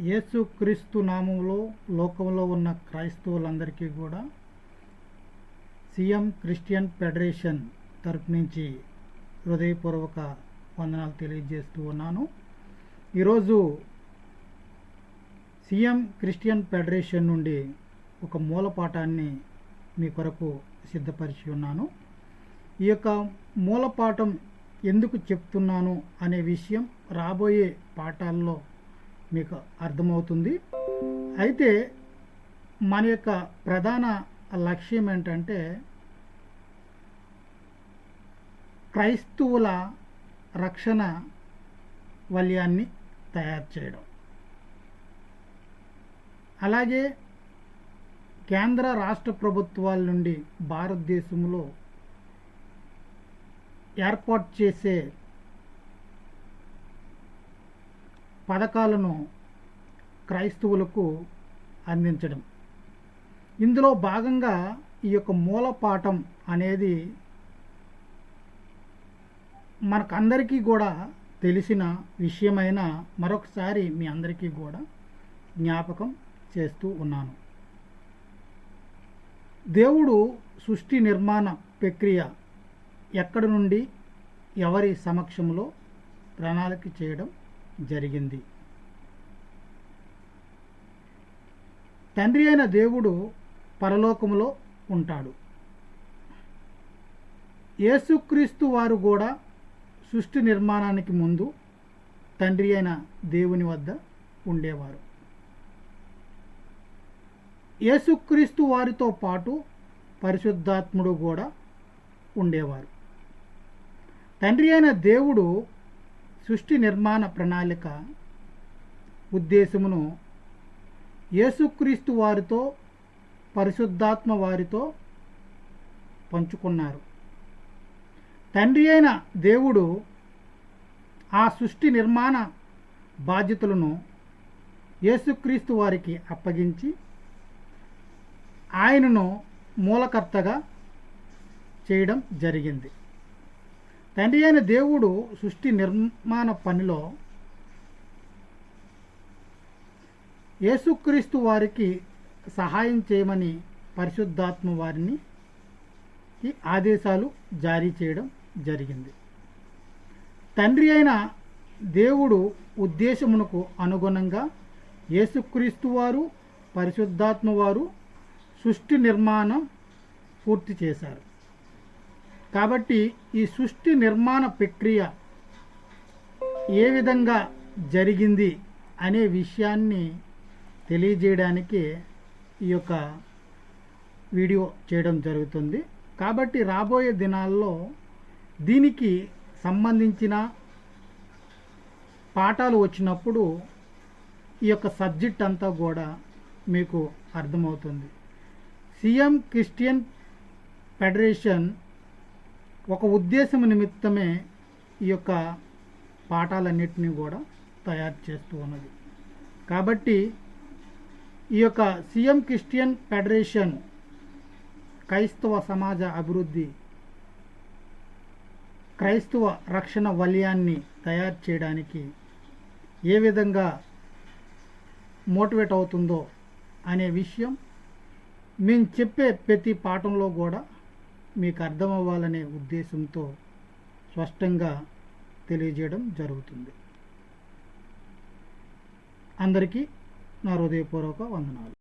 యేసుక్రీస్తు నామంలో లోకంలో ఉన్న క్రైస్తవులందరికీ కూడా సీఎం క్రిస్టియన్ ఫెడరేషన్ తరపు నుంచి హృదయపూర్వక వందనాలు తెలియజేస్తూ ఉన్నాను. ఈరోజు సీఎం క్రిస్టియన్ ఫెడరేషన్ నుండి ఒక మూలపాఠాన్ని మీ కొరకు సిద్ధపరిచి ఉన్నాను. ఈ యొక్క మూలపాఠం ఎందుకు చెప్తున్నాను అనే విషయం రాబోయే పాఠాల్లో మీకు అర్థమవుతుంది. అయితే మన యొక్క ప్రధాన లక్ష్యం ఏంటంటే క్రైస్తవుల రక్షణ వలయాన్ని తయారు చేయడం, అలాగే కేంద్ర రాష్ట్ర ప్రభుత్వాల నుండి భారతదేశంలో ఏర్పాటు చేసే పథకాలను క్రైస్తవులకు అందించడం. ఇందులో భాగంగా ఈ యొక్క మూలపాఠం అనేది మనకందరికీ కూడా తెలిసిన విషయమైన మరొకసారి మీ అందరికీ కూడా జ్ఞాపకం చేస్తూ ఉన్నాను. దేవుడు సృష్టి నిర్మాణ ప్రక్రియ ఎక్కడి నుండి ఎవరి సమక్షంలో ప్రణాళిక చేయడం జరిగింది. తండ్రి అయిన దేవుడు పరలోకములో ఉంటాడు. యేసుక్రీస్తు వారు కూడా సృష్టి నిర్మాణానికి ముందు తండ్రి అయిన దేవుని వద్ద ఉండేవారు. యేసుక్రీస్తు వారితో పాటు పరిశుద్ధాత్ముడు కూడా ఉండేవారు. తండ్రి అయిన దేవుడు సృష్టి నిర్మాణ ప్రణాళిక ఉద్దేశమును యేసుక్రీస్తు వారితో పరిశుద్ధాత్మ వారితో పంచుకున్నారు. తండ్రి అయిన దేవుడు ఆ సృష్టి నిర్మాణ బాధ్యతలను యేసుక్రీస్తు వారికి అప్పగించి ఆయనను మూలకర్తగా చేయడం జరిగింది. తండ్రి అయిన దేవుడు సృష్టి నిర్మాణ పనిలో యేసుక్రీస్తు వారికి సహాయం చేయమని పరిశుద్ధాత్మ వారిని ఈ ఆదేశాలు జారీ చేయడం జరిగింది. తండ్రి అయిన దేవుడు ఉద్దేశమునకు అనుగుణంగా యేసుక్రీస్తు వారు పరిశుద్ధాత్మ వారు సృష్టి నిర్మాణం పూర్తి చేశారు. కాబట్టి ఈ సృష్టి నిర్మాణ ప్రక్రియ ఏ విధంగా జరిగింది అనే విషయాన్ని తెలియజేయడానికి ఈ యొక్క వీడియో చేయడం జరుగుతుంది. కాబట్టి రాబోయే దినాల్లో దీనికి సంబంధించిన పాఠాలు వచ్చినప్పుడు ఈ యొక్క సబ్జెక్ట్ అంతా కూడా మీకు అర్థమవుతుంది. సీఎం క్రిస్టియన్ ఫెడరేషన్ ఒక ఉద్దేశం నిమిత్తమే ఈ యొక్క పాఠాలన్నింటినీ కూడా తయారు చేస్తూ ఉన్నది. కాబట్టి ఈ యొక్క సీఎం క్రిస్టియన్ ఫెడరేషన్ క్రైస్తవ సమాజ అభివృద్ధి, క్రైస్తవ రక్షణ వలయాన్ని తయారు చేయడానికి ఏ విధంగా మోటివేట్ అవుతుందో అనే విషయం మేము చెప్పే ప్రతి పాఠంలో కూడా మీకు అర్థమవ్వాలనే ఉద్దేశంతో స్పష్టంగా తెలియజేయడం జరుగుతుంది. అందరికీ నా హృదయపూర్వక వందనాలు.